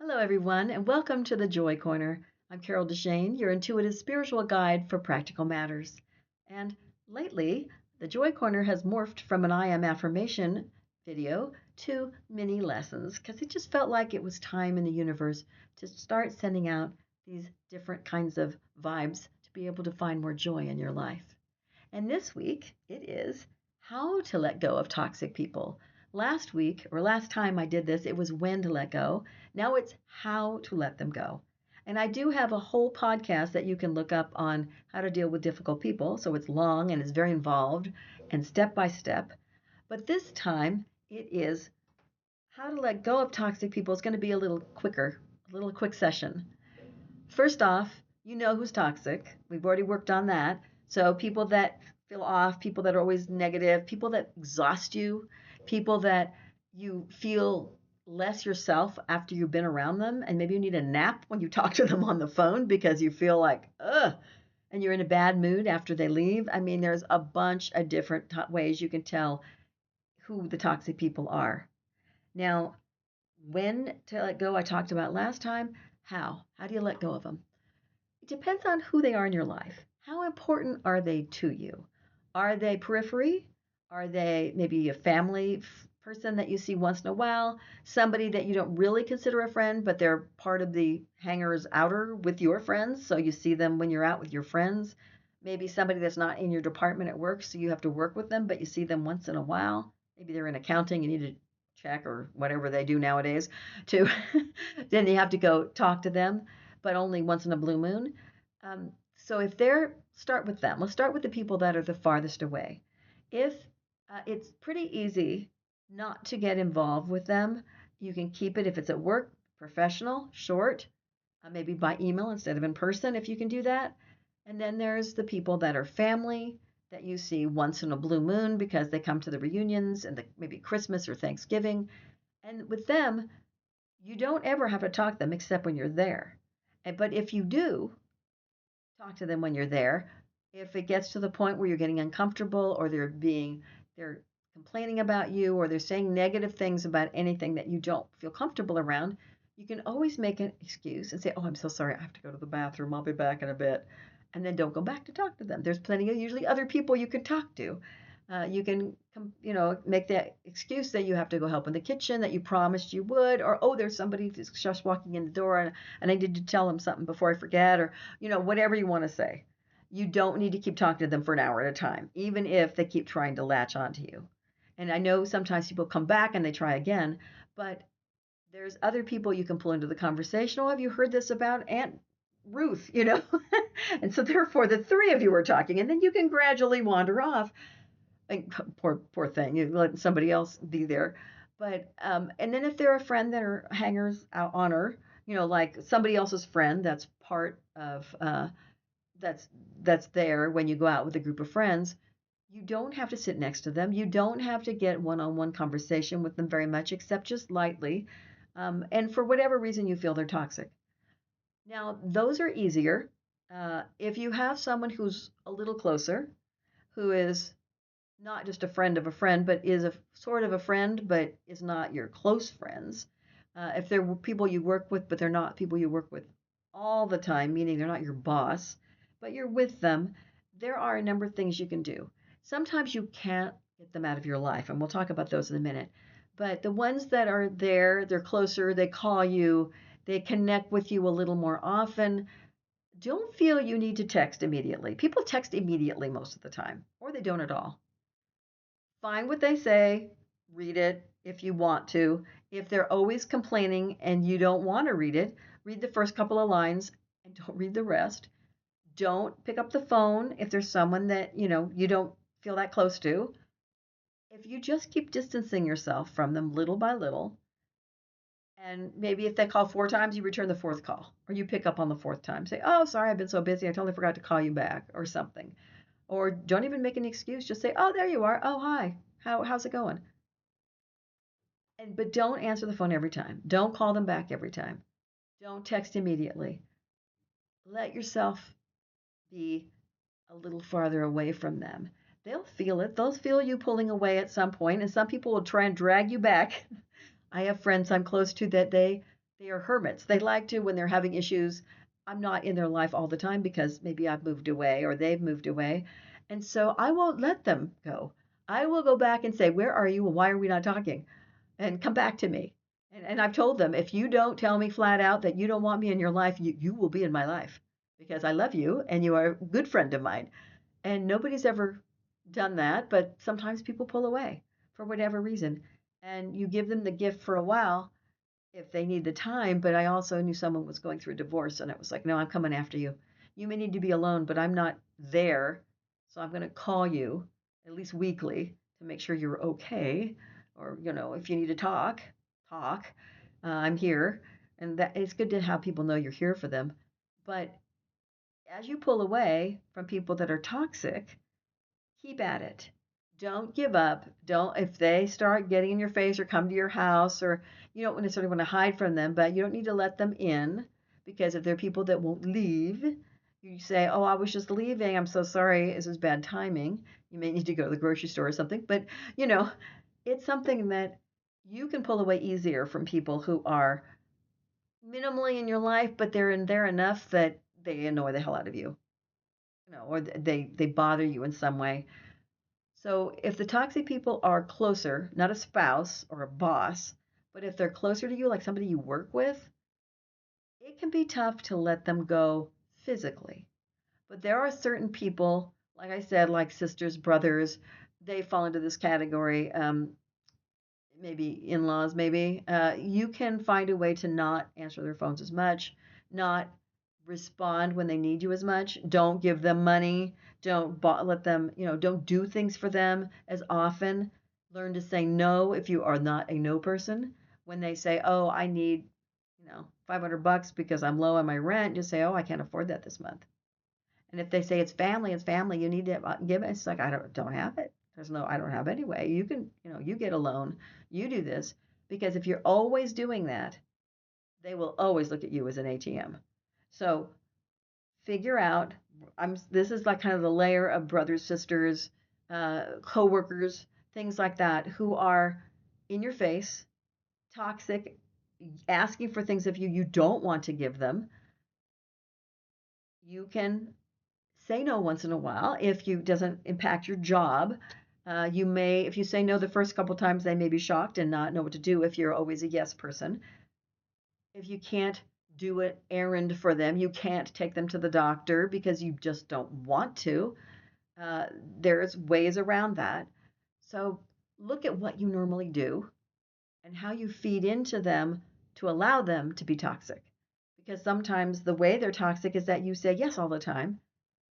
Hello, everyone, and welcome to the Joy Corner. I'm Carol DeChaine, your intuitive spiritual guide for practical matters. And lately, the Joy Corner has morphed from an I am affirmation video to mini lessons because it just felt like it was time in the universe to start sending out these different kinds of vibes to be able to find more joy in your life. And this week it is how to let go of toxic people. Last week, or last time I did this, it was when to let go. Now it's how to let them go. And I do have a whole podcast that you can look up on how to deal with difficult people. So it's long and it's very involved and step by step. But this time it is how to let go of toxic people. It's going to be a little quicker, a little quick session. First off, you know who's toxic. We've already worked on that. So people that feel off, people that are always negative, people that exhaust you, people that you feel less yourself after you've been around them, and maybe you need a nap when you talk to them on the phone because you feel like, ugh, and you're in a bad mood after they leave. I mean, there's a bunch of different ways you can tell who the toxic people are. Now, when to let go, I talked about last time. How? How do you let go of them? It depends on who they are in your life. How important are they to you? Are they periphery? Are they maybe a family person that you see once in a while? Somebody that you don't really consider a friend, but they're part of the hangers outer with your friends, so you see them when you're out with your friends. Maybe somebody that's not in your department at work, so you have to work with them, but you see them once in a while. Maybe they're in accounting, you need to check or whatever they do nowadays to then you have to go talk to them, but only once in a blue moon. So if they're start with them. Let's start with the people that are the farthest away. If it's pretty easy not to get involved with them, you can keep it if it's at work, professional, short, maybe by email instead of in person if you can do that. And then there's the people that are family that you see once in a blue moon because they come to the reunions and maybe Christmas or Thanksgiving. And with them, you don't ever have to talk to them except when you're there. But if you do, talk to them when you're there. If it gets to the point where you're getting uncomfortable or they're complaining about you or they're saying negative things about anything that you don't feel comfortable around, you can always make an excuse and say, "Oh, I'm so sorry. I have to go to the bathroom. I'll be back in a bit." And then don't go back to talk to them. There's plenty of usually other people you can talk to. You can, make that excuse that you have to go help in the kitchen that you promised you would, or oh, there's somebody that's just walking in the door and I need to tell them something before I forget, or whatever you want to say. You don't need to keep talking to them for an hour at a time, even if they keep trying to latch onto you. And I know sometimes people come back and they try again, but there's other people you can pull into the conversation. Oh, have you heard this about Aunt Ruth? And so therefore the three of you are talking, and then you can gradually wander off. Like, poor thing, you let somebody else be there. But and then if they're a friend that are hangers out on her, like somebody else's friend that's part of that's that's there when you go out with a group of friends, you don't have to sit next to them. You don't have to get one-on-one conversation with them very much, except just lightly. And for whatever reason you feel they're toxic. Now, those are easier. If you have someone who's a little closer, who is not just a friend of a friend, but is a sort of a friend, but is not your close friends. If they're people you work with, but they're not people you work with all the time, meaning they're not your boss, but you're with them, there are a number of things you can do. Sometimes you can't get them out of your life, and we'll talk about those in a minute. But the ones that are there, they're closer, they call you, they connect with you a little more often. Don't feel you need to text immediately. People text immediately most of the time, or they don't at all. Find what they say, read it if you want to. If they're always complaining and you don't want to read it, read the first couple of lines and don't read the rest. Don't pick up the phone if there's someone that, you don't feel that close to. If you just keep distancing yourself from them little by little, and maybe if they call four times, you return the fourth call, or you pick up on the fourth time. Say, "Oh, sorry, I've been so busy. I totally forgot to call you back," or something. Or don't even make an excuse. Just say, "Oh, there you are. Oh, hi. How's it going?" But don't answer the phone every time. Don't call them back every time. Don't text immediately. Let yourself be a little farther away from them. They'll feel it. They'll feel you pulling away at some point, and some people will try and drag you back. I have friends I'm close to that they They are hermits. They like to, when they're having issues, I'm not in their life all the time because maybe I've moved away or they've moved away. And so I won't let them go. I will go back and say, where are you and why are we not talking? And come back to me. And I've told them, if you don't tell me flat out that you don't want me in your life, you will be in my life because I love you and you are a good friend of mine. And nobody's ever done that, but sometimes people pull away for whatever reason. And you give them the gift for a while if they need the time. But I also knew someone was going through a divorce, and it was like, no, I'm coming after you. You may need to be alone, but I'm not there. So I'm going to call you at least weekly to make sure you're okay. Or, if you need to talk, talk. I'm here. And that it's good to have people know you're here for them. But as you pull away from people that are toxic, keep at it. Don't give up. Don't, if they start getting in your face or come to your house, or you don't necessarily want to hide from them, but you don't need to let them in, because if they're people that won't leave, you say, oh, I was just leaving. I'm so sorry. This is bad timing. You may need to go to the grocery store or something. But, you know, it's something that you can pull away easier from people who are minimally in your life, but they're in there enough that they annoy the hell out of you, or they bother you in some way. So if the toxic people are closer, not a spouse or a boss, but if they're closer to you, like somebody you work with, it can be tough to let them go physically. But there are certain people, like I said, like sisters, brothers, they fall into this category. Maybe in-laws, maybe. You can find a way to not answer their phones as much, not respond when they need you as much. Don't give them money. Don't let them, don't do things for them as often. Learn to say no if you are not a no person. When they say, "Oh, I need, $500 because I'm low on my rent," just say, "Oh, I can't afford that this month." And if they say it's family, it's family. You need to give it. It's like, I don't have it. I don't have anyway. You can, you get a loan. You do this, because if you're always doing that, they will always look at you as an ATM. So figure out. This is like kind of the layer of brothers, sisters, coworkers, things like that, who are in your face, toxic, asking for things of you don't want to give them. You can say no once in a while if you doesn't impact your job. You may, if you say no the first couple times, they may be shocked and not know what to do if you're always a yes person. If you can't do an errand for them, you can't take them to the doctor because you just don't want to. Uh, there's ways around that. So look at what you normally do and how you feed into them to allow them to be toxic. Because sometimes the way they're toxic is that you say yes all the time.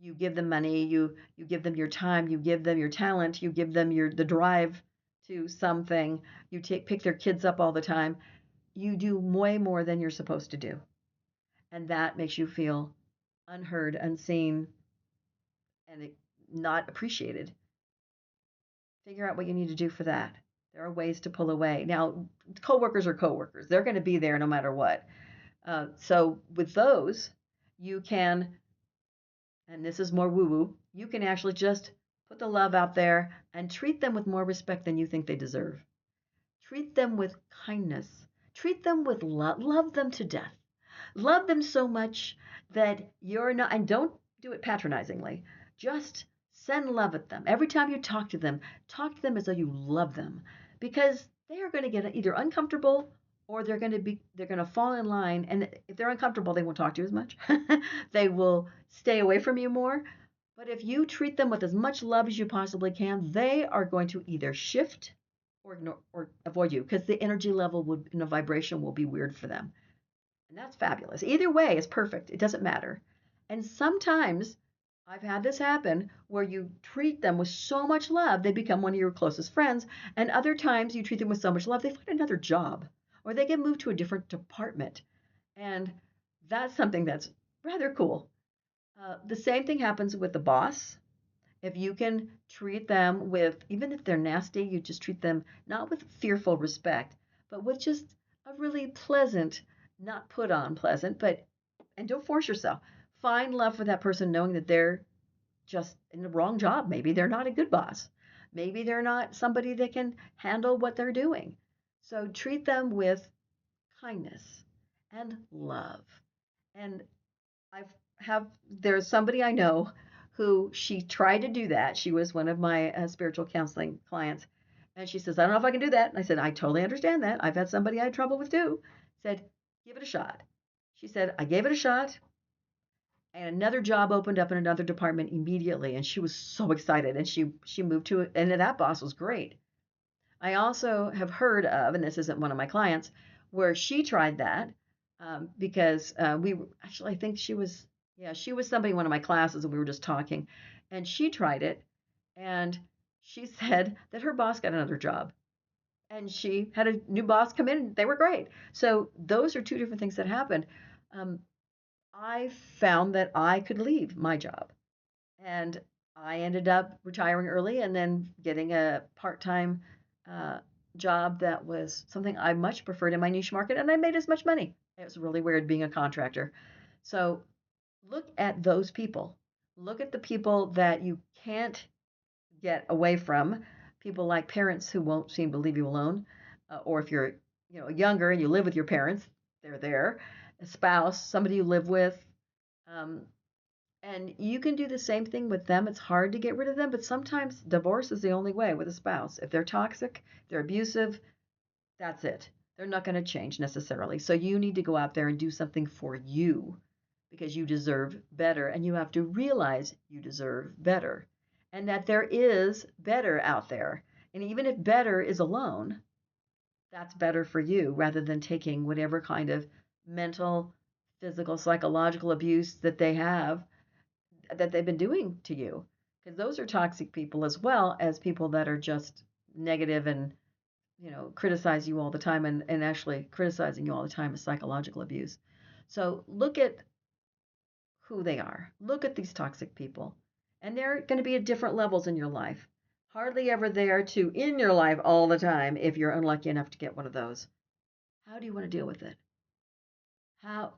You give them money, you give them your time, you give them your talent, you give them the drive to something. You pick their kids up all the time. You do way more than you're supposed to do, and that makes you feel unheard, unseen, and not appreciated. Figure out what you need to do for that. There are ways to pull away. Now, coworkers are coworkers. They're going to be there no matter what. So with those, you can, and this is more woo-woo, you can actually just put the love out there and treat them with more respect than you think they deserve. Treat them with kindness. Treat them with love. Love them to death. Love them so much that you're not, and don't do it patronizingly. Just send love at them. Every time you talk to them as though you love them, because they are going to get either uncomfortable or they're going to fall in line. And if they're uncomfortable, they won't talk to you as much. They will stay away from you more. But if you treat them with as much love as you possibly can, they are going to either shift or ignore or avoid you, because the energy level would, vibration will be weird for them. And that's fabulous. Either way is perfect. It doesn't matter. And sometimes I've had this happen where you treat them with so much love, they become one of your closest friends. And other times you treat them with so much love, they find another job or they get moved to a different department. And that's something that's rather cool. The same thing happens with the boss. If you can treat them with, even if they're nasty, you just treat them not with fearful respect, but with just a really pleasant, not put on pleasant, and don't force yourself. Find love for that person, knowing that they're just in the wrong job. Maybe they're not a good boss. Maybe they're not somebody that can handle what they're doing. So treat them with kindness. and love. And there's somebody I know who she tried to do that. She was one of my spiritual counseling clients. And she says, I don't know if I can do that. And I said, I totally understand that. I've had somebody I had trouble with too. Said, give it a shot. She said, I gave it a shot. And another job opened up in another department immediately. And she was so excited. And she moved to it. And that boss was great. I also have heard of, and this isn't one of my clients, where she tried that because I think she was somebody in one of my classes and we were just talking. And she tried it and she said that her boss got another job and she had a new boss come in and they were great. So those are two different things that happened. Um, I found that I could leave my job and I ended up retiring early and then getting a part-time uh, job that was something I much preferred in my niche market, and I made as much money. It was really weird being a contractor. So look at those people. Look at the people that you can't get away from. People like parents who won't seem to leave you alone, or if you're younger and you live with your parents, they're there. A spouse, somebody you live with. Um, and you can do the same thing with them. It's hard to get rid of them, but sometimes divorce is the only way with a spouse. If they're toxic, they're abusive, that's it. They're not going to change necessarily. So you need to go out there and do something for you because you deserve better. And you have to realize you deserve better and that there is better out there. And even if better is alone, that's better for you rather than taking whatever kind of mental, physical, psychological abuse that they've been doing to you, because those are toxic people as well as people that are just negative and criticize you all the time, and actually criticizing you all the time is psychological abuse. So look at who they are. Look at these toxic people, and they're going to be at different levels in your life. Hardly ever there to in your life all the time if you're unlucky enough to get one of those. How do you want to deal with it?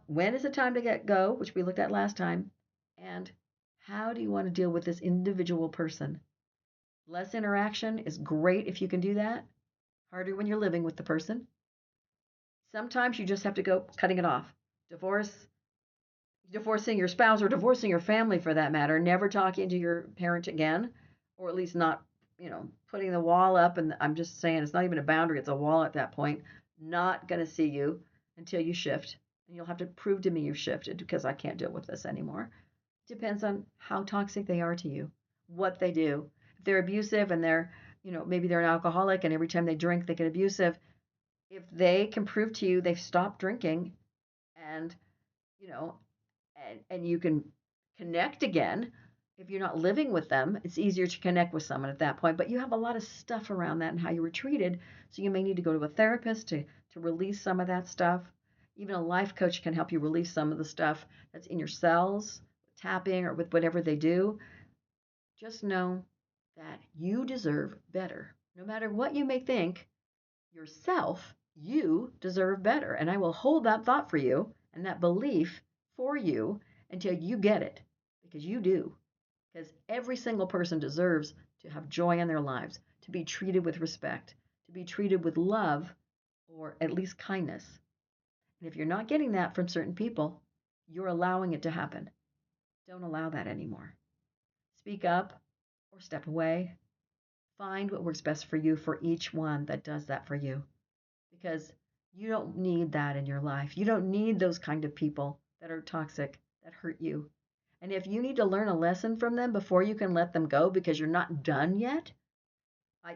When is it time to get go, which we looked at last time, and how do you want to deal with this individual person? Less interaction is great if you can do that. Harder when you're living with the person. Sometimes you just have to go cutting it off. Divorcing your spouse or divorcing your family for that matter, never talking to your parent again, or at least not, putting the wall up. And I'm just saying it's not even a boundary, it's a wall at that point. Not going to see you until you shift. And you'll have to prove to me you've shifted because I can't deal with this anymore. Depends on how toxic they are to you, what they do. If they're abusive and maybe they're an alcoholic and every time they drink they get abusive, if they can prove to you they've stopped drinking and, you know, and you can connect again, if you're not living with them, it's easier to connect with someone at that point. But you have a lot of stuff around that and how you were treated. So you may need to go to a therapist to release some of that stuff. Even a life coach can help you release some of the stuff that's in your cells, tapping or with whatever they do. Just know that you deserve better. No matter what you may think, yourself, you deserve better. And I will hold that thought for you and that belief for you until you get it, because you do. Because every single person deserves to have joy in their lives, to be treated with respect, to be treated with love, or at least kindness. And if you're not getting that from certain people, you're allowing it to happen. Don't allow that anymore. Speak up or step away. Find what works best for you for each one that does that for you. Because you don't need that in your life. You don't need those kind of people that are toxic, that hurt you. And if you need to learn a lesson from them before you can let them go because you're not done yet,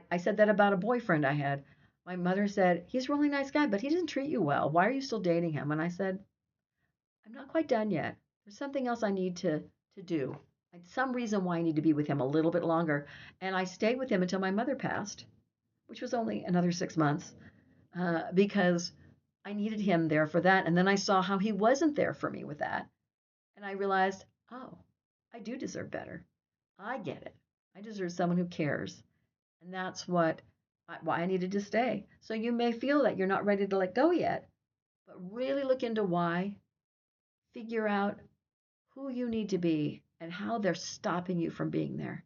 I said that about a boyfriend I had. My mother said, he's a really nice guy, but he doesn't treat you well. Why are you still dating him? And I said, I'm not quite done yet. There's something else I need to do. Some reason why I need to be with him a little bit longer. And I stayed with him until my mother passed, which was only another 6 months, because I needed him there for that. And then I saw how he wasn't there for me with that. And I realized, oh, I do deserve better. I get it. I deserve someone who cares. And that's why I needed to stay. So you may feel that you're not ready to let go yet, but really look into why. Figure out who you need to be and how they're stopping you from being there.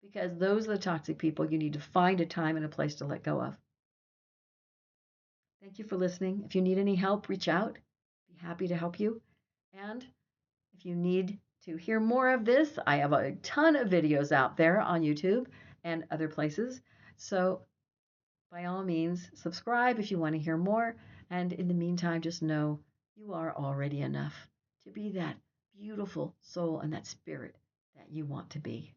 Because those are the toxic people you need to find a time and a place to let go of. Thank you for listening. If you need any help, reach out. Be happy to help you. And if you need to hear more of this, I have a ton of videos out there on YouTube and other places. So by all means, subscribe if you want to hear more. And in the meantime, just know you are already enough to be that beautiful soul and that spirit that you want to be.